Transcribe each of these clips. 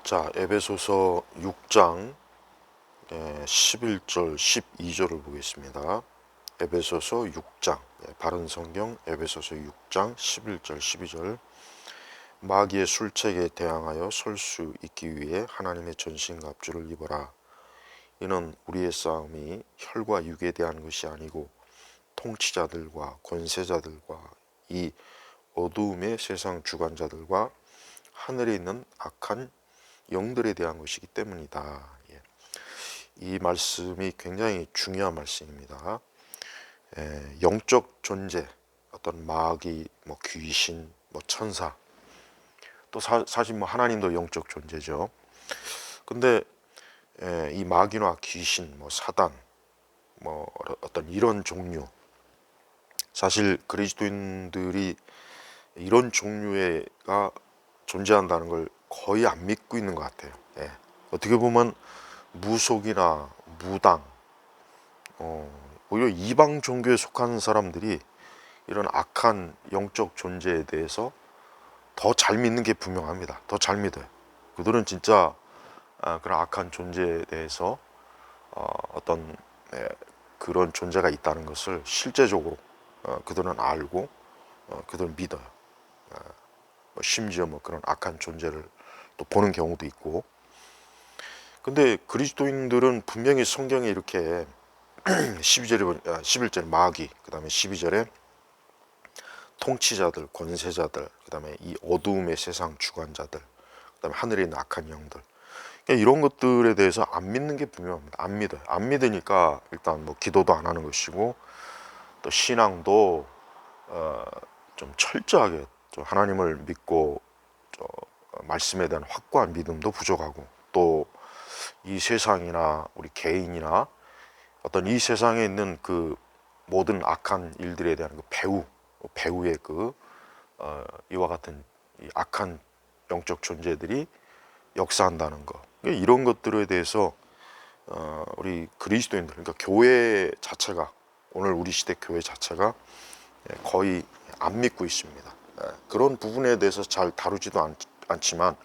자, 에베소서 6장 11절, 12절을 보겠습니다. 에베소서 6장, 바른 성경 에베소서 6장 11절, 12절. 마귀의 술책에 대항하여 설 수 있기 위해 하나님의 전신갑주를 입어라. 이는 우리의 싸움이 혈과 육에 대한 것이 아니고 통치자들과 권세자들과 이 어두움의 세상 주관자들과 하늘에 있는 악한 영들에 대한 것이기 때문이다. 이 말씀이 굉장히 중요한 말씀입니다. 영적 존재, 어떤 마귀, 귀신, 천사, 또 사실 하나님도 영적 존재죠. 근데 이 마귀나 귀신, 사단, 어떤 이런 종류, 사실 그리스도인들이 이런 종류가 존재한다는 걸 거의 안 믿고 있는 것 같아요. 어떻게 보면 무속이나 무당, 오히려 이방 종교에 속한 사람들이 이런 악한 영적 존재에 대해서 더 잘 믿는 게 분명합니다. 더 잘 믿어요. 그들은 진짜 그런 악한 존재에 대해서 어떤 그런 존재가 있다는 것을 실제적으로 그들은 알고 그들은 믿어요. 심지어 그런 악한 존재를 또 보는 경우도 있고. 근데 그리스도인들은 분명히 성경에 이렇게 11절에 마귀, 그 다음에 12절에 통치자들, 권세자들, 그 다음에 이 어두움의 세상 주관자들, 그 다음에 하늘에 있는 악한 영들, 그러니까 이런 것들에 대해서 안 믿는 게 분명합니다. 안 믿어요. 안 믿으니까 일단 기도도 안 하는 것이고, 또 신앙도 좀 철저하게 좀 하나님을 믿고 말씀에 대한 확고한 믿음도 부족하고, 또 이 세상이나 우리 개인이나 어떤 이 세상에 있는 그 모든 악한 일들에 대한 그 배후의 이와 같은 이 악한 영적 존재들이 역사한다는 것, 이런 것들에 대해서 우리 그리스도인들, 그러니까 교회 자체가, 오늘 우리 시대 교회 자체가 거의 안 믿고 있습니다. 그런 부분에 대해서 잘 다루지도 않지만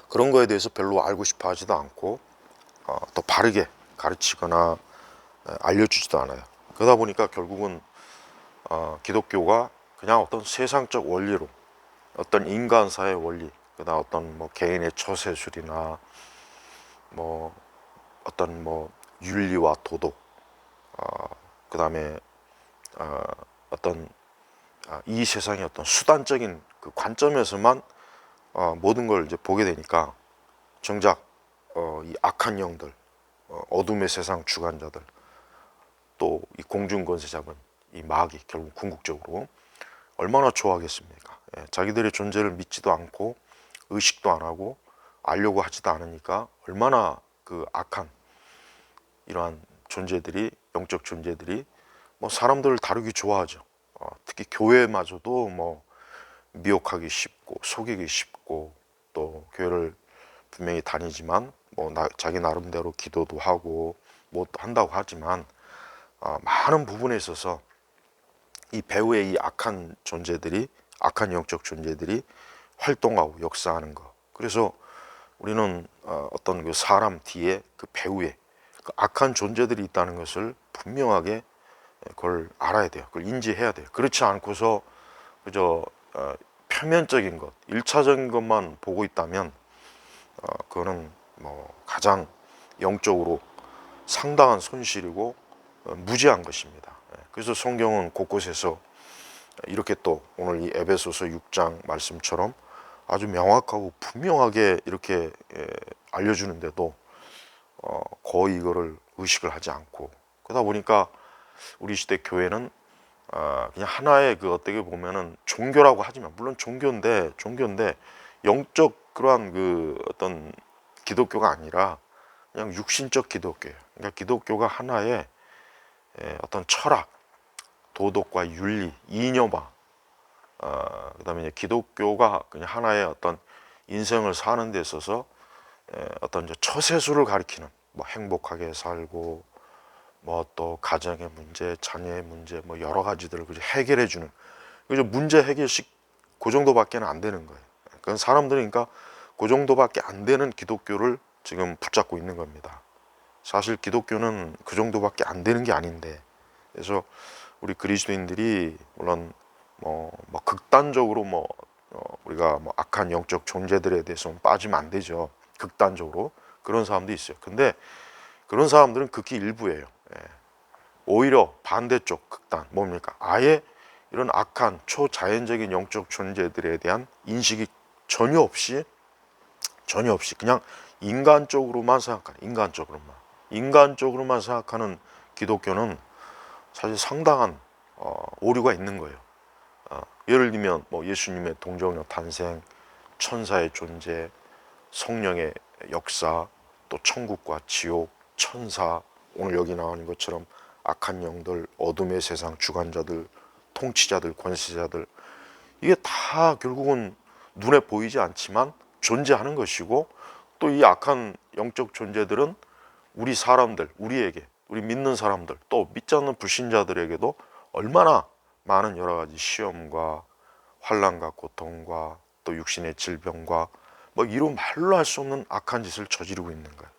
그런 거에 대해서 별로 알고 싶어 하지도 않고 더 바르게 가르치거나 알려주지도 않아요. 그러다 보니까 결국은 기독교가 그냥 어떤 세상적 원리로, 어떤 인간사의 원리, 그다음 어떤 개인의 처세술이나 어떤 윤리와 도덕, 그다음에 어떤 이 세상의 어떤 수단적인 그 관점에서만 모든 걸 이제 보게 되니까 정작 이 악한 영들, 어둠의 세상 주관자들, 또 이 공중권세 잡은 이 마귀, 결국 궁극적으로 얼마나 좋아하겠습니까? 자기들의 존재를 믿지도 않고 의식도 안 하고 알려고 하지도 않으니까 얼마나 그 악한 이러한 존재들이, 영적 존재들이 사람들을 다루기 좋아하죠. 특히 교회마저도 미혹하기 쉽고 속이기 쉽고, 또 교회를 분명히 다니지만 자기 나름대로 기도도 하고 한다고 하지만 많은 부분에 있어서 이 배후의 이 악한 존재들이, 악한 영적 존재들이 활동하고 역사하는 것. 그래서 우리는 어떤 그 사람 뒤에 그 배후에 그 악한 존재들이 있다는 것을 분명하게 그걸 알아야 돼요. 그걸 인지해야 돼요. 그렇지 않고서 그저 표면적인 것, 1차적인 것만 보고 있다면 그거는 가장 영적으로 상당한 손실이고 무지한 것입니다. 그래서 성경은 곳곳에서 이렇게 또 오늘 이 에베소서 6장 말씀처럼 아주 명확하고 분명하게 이렇게 알려주는데도 거의 이거를 의식을 하지 않고, 그러다 보니까 우리 시대 교회는 그냥 하나의 그 어떻게 보면은 종교라고 하지만, 물론 종교인데 영적 그러한 그 어떤 기독교가 아니라 그냥 육신적 기독교예요. 그러니까 기독교가 하나의 어떤 철학, 도덕과 윤리, 이념화, 그다음에 이제 기독교가 그냥 하나의 어떤 인생을 사는 데 있어서 어떤 이제 처세술을 가리키는, 행복하게 살고 또 가정의 문제, 자녀의 문제, 여러 가지들을 해결해 주는, 그죠? 문제 해결식 그 정도밖에는 안 되는 거예요. 그건 사람들이 그러니까 그 정도밖에 안 되는 기독교를 지금 붙잡고 있는 겁니다. 사실 기독교는 그 정도밖에 안 되는 게 아닌데, 그래서 우리 그리스도인들이 물론 뭐 극단적으로 우리가 악한 영적 존재들에 대해서 빠지면 안 되죠. 극단적으로 그런 사람도 있어요. 근데 그런 사람들은 극히 일부예요. 예. 오히려 반대쪽 극단 뭡니까? 아예 이런 악한 초자연적인 영적 존재들에 대한 인식이 전혀 없이 그냥 인간적으로만 생각하는 기독교는 사실 상당한 오류가 있는 거예요. 예를 들면 예수님의 동정녀 탄생, 천사의 존재, 성령의 역사, 또 천국과 지옥, 천사, 오늘 여기 나오는 것처럼 악한 영들, 어둠의 세상 주관자들, 통치자들, 권세자들, 이게 다 결국은 눈에 보이지 않지만 존재하는 것이고, 또 이 악한 영적 존재들은 우리 사람들, 우리 믿는 사람들, 또 믿지 않는 불신자들에게도 얼마나 많은 여러 가지 시험과 환난과 고통과 또 육신의 질병과 이루 말로 할 수 없는 악한 짓을 저지르고 있는 거예요.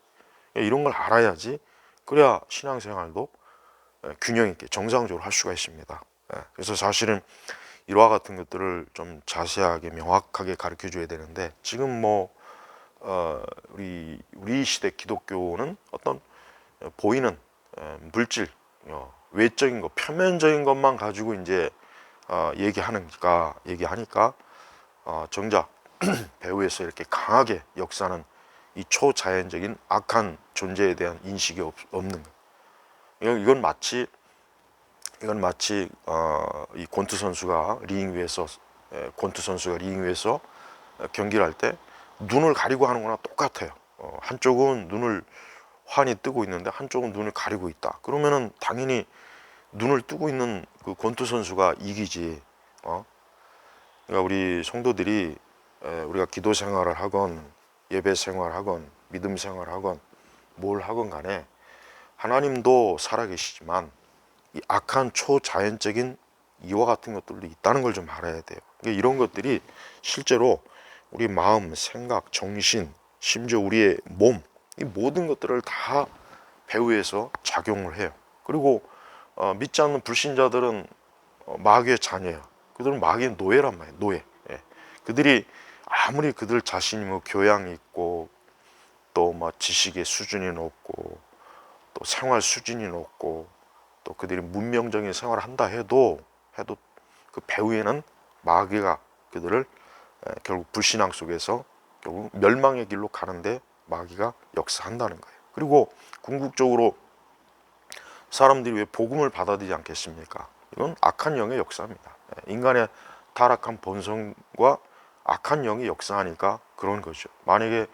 이런 걸 알아야지, 그래야 신앙생활도 균형 있게 정상적으로 할 수가 있습니다. 그래서 사실은 일화 같은 것들을 좀 자세하게 명확하게 가르쳐 줘야 되는데, 지금 우리 시대 기독교는 어떤 보이는 물질, 외적인 것, 표면적인 것만 가지고 이제 얘기하니까 정작 배후에서 이렇게 강하게 역사하는 이 초자연적인 악한 존재에 대한 인식이 없는 거예요. 이건 마치 이 권투 선수가 링 위에서 경기를 할 때 눈을 가리고 하는 거나 똑같아요. 한쪽은 눈을 환히 뜨고 있는데 한쪽은 눈을 가리고 있다. 그러면은 당연히 눈을 뜨고 있는 그 권투 선수가 이기지. 그러니까 우리 성도들이 우리가 기도 생활을 하건 예배 생활하건 믿음 생활하건 뭘 하건 간에 하나님도 살아계시지만 이 악한 초자연적인 이와 같은 것들도 있다는 걸 좀 알아야 돼요. 그러니까 이런 것들이 실제로 우리 마음, 생각, 정신, 심지어 우리의 몸, 이 모든 것들을 다 배후에서 작용을 해요. 그리고 믿지 않는 불신자들은 마귀의 자녀예요. 그들은 마귀의 노예란 말이에요. 노예. 예. 그들이 아무리 그들 자신이 교양이 있고 또 지식의 수준이 높고 또 생활 수준이 높고 또 그들이 문명적인 생활을 한다 해도 그 배후에는 마귀가 그들을 결국 불신앙 속에서 결국 멸망의 길로 가는데 마귀가 역사한다는 거예요. 그리고 궁극적으로 사람들이 왜 복음을 받아들이지 않겠습니까? 이건 악한 영의 역사입니다. 인간의 타락한 본성과 악한 영이 역사하니까 그런 거죠. 만약에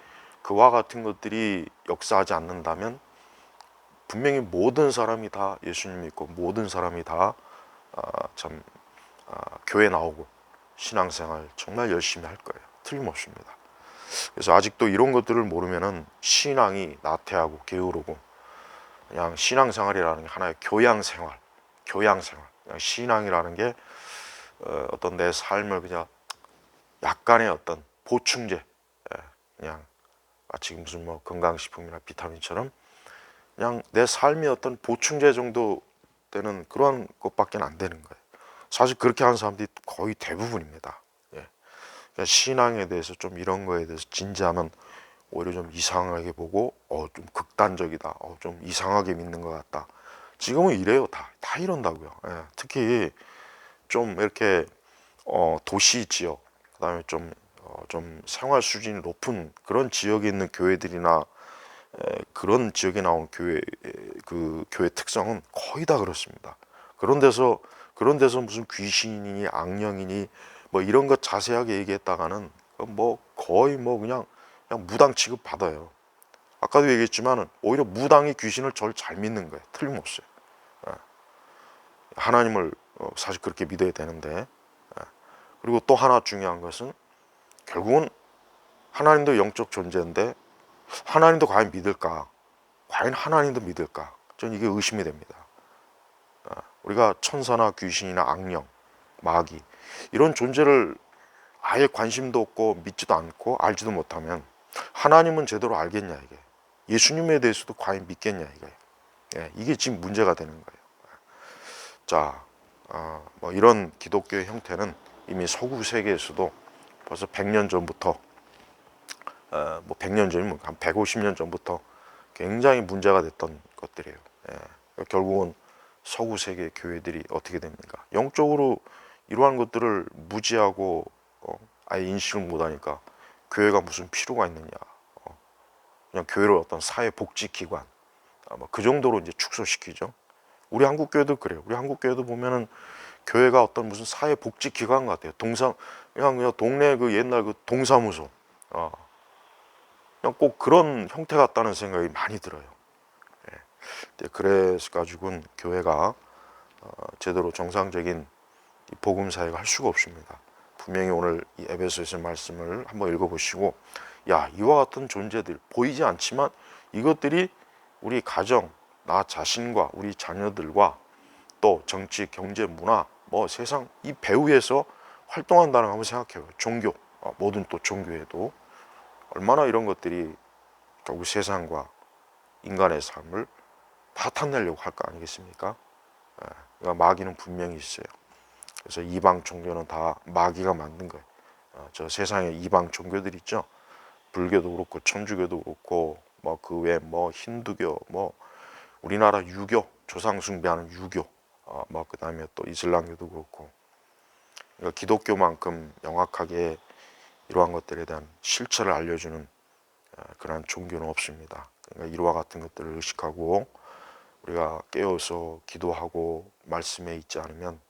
그와 같은 것들이 역사하지 않는다면 분명히 모든 사람이 다 예수님 믿고 모든 사람이 다 교회 나오고 신앙생활 정말 열심히 할 거예요. 틀림없습니다. 그래서 아직도 이런 것들을 모르면은 신앙이 나태하고 게으르고 그냥 신앙생활이라는 게 하나의 교양생활. 그냥 신앙이라는 게 어떤 내 삶을 그냥 약간의 어떤 보충제, 그냥 마치 무슨 건강식품이나 비타민처럼 그냥 내 삶의 어떤 보충제 정도 되는 그러한 것밖에 안 되는 거예요. 사실 그렇게 하는 사람들이 거의 대부분입니다. 그러니까 신앙에 대해서 좀 이런 거에 대해서 진지하면 오히려 좀 이상하게 보고 좀 극단적이다, 좀 이상하게 믿는 것 같다. 지금은 이래요. 다 이런다고요. 특히 좀 이렇게 도시 지역, 그다음에 좀 생활 수준이 높은 그런 지역에 있는 교회들이나 그런 지역에 나온 교회 특성은 거의 다 그렇습니다. 그런 데서 무슨 귀신이니 악령이니 이런 것 자세하게 얘기했다가는 거의 그냥 무당 취급 받아요. 아까도 얘기했지만은 오히려 무당이 귀신을 잘 믿는 거예요. 틀림없어요. 하나님을 사실 그렇게 믿어야 되는데. 그리고 또 하나 중요한 것은 결국은 하나님도 영적 존재인데 하나님도 과연 믿을까? 과연 하나님도 믿을까? 저는 이게 의심이 됩니다. 우리가 천사나 귀신이나 악령, 마귀 이런 존재를 아예 관심도 없고 믿지도 않고 알지도 못하면 하나님은 제대로 알겠냐 이게. 예수님에 대해서도 과연 믿겠냐 이거예요. 예, 이게 지금 문제가 되는 거예요. 자, 뭐 이런 기독교의 형태는 이미 서구 세계에서도 벌써 100년 전부터 뭐 100년 전이면 한 150년 전부터 굉장히 문제가 됐던 것들이에요. 예, 결국은 서구 세계 교회들이 어떻게 됩니까? 영적으로 이러한 것들을 무지하고 아예 인식을 못하니까 교회가 무슨 필요가 있느냐? 그냥 교회를 어떤 사회복지기관 뭐 그 정도로 이제 축소시키죠. 우리 한국 교회도 그래요. 우리 한국 교회도 보면은 교회가 어떤 무슨 사회복지기관 같아요. 그냥 동네 그 옛날 그 동사무소. 그냥 꼭 그런 형태 같다는 생각이 많이 들어요. 예. 그래서 가지고는 교회가 제대로 정상적인 복음 사역을 할 수가 없습니다. 분명히 오늘 이 에베소서의 말씀을 한번 읽어보시고, 야, 이와 같은 존재들 보이지 않지만 이것들이 우리 가정, 나 자신과 우리 자녀들과 또 정치, 경제, 문화, 뭐 세상 이 배후에서 활동한다는 거 한번 생각해요. 종교, 모든 또 종교에도 얼마나 이런 것들이 결국 세상과 인간의 삶을 파탄내려고 할 거 아니겠습니까? 그러니까 마귀는 분명히 있어요. 그래서 이방 종교는 다 마귀가 만든 거예요. 저 세상에 이방 종교들 있죠. 불교도 그렇고 천주교도 그렇고 뭐 그 외에 뭐 힌두교, 뭐 우리나라 유교, 조상 숭배하는 유교, 뭐 그다음에 또 이슬람교도 그렇고. 그러니까 기독교만큼 명확하게 이러한 것들에 대한 실체를 알려주는 그러한 종교는 없습니다. 그러니까 이와 같은 것들을 의식하고 우리가 깨어서 기도하고 말씀에 있지 않으면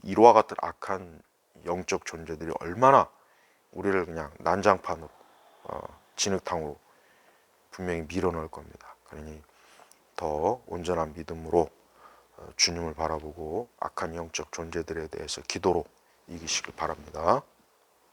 이와 같은 악한 영적 존재들이 얼마나 우리를 그냥 난장판으로 진흙탕으로 분명히 밀어넣을 겁니다. 그러니 더 온전한 믿음으로 주님을 바라보고 악한 영적 존재들에 대해서 기도로 이기시길 바랍니다.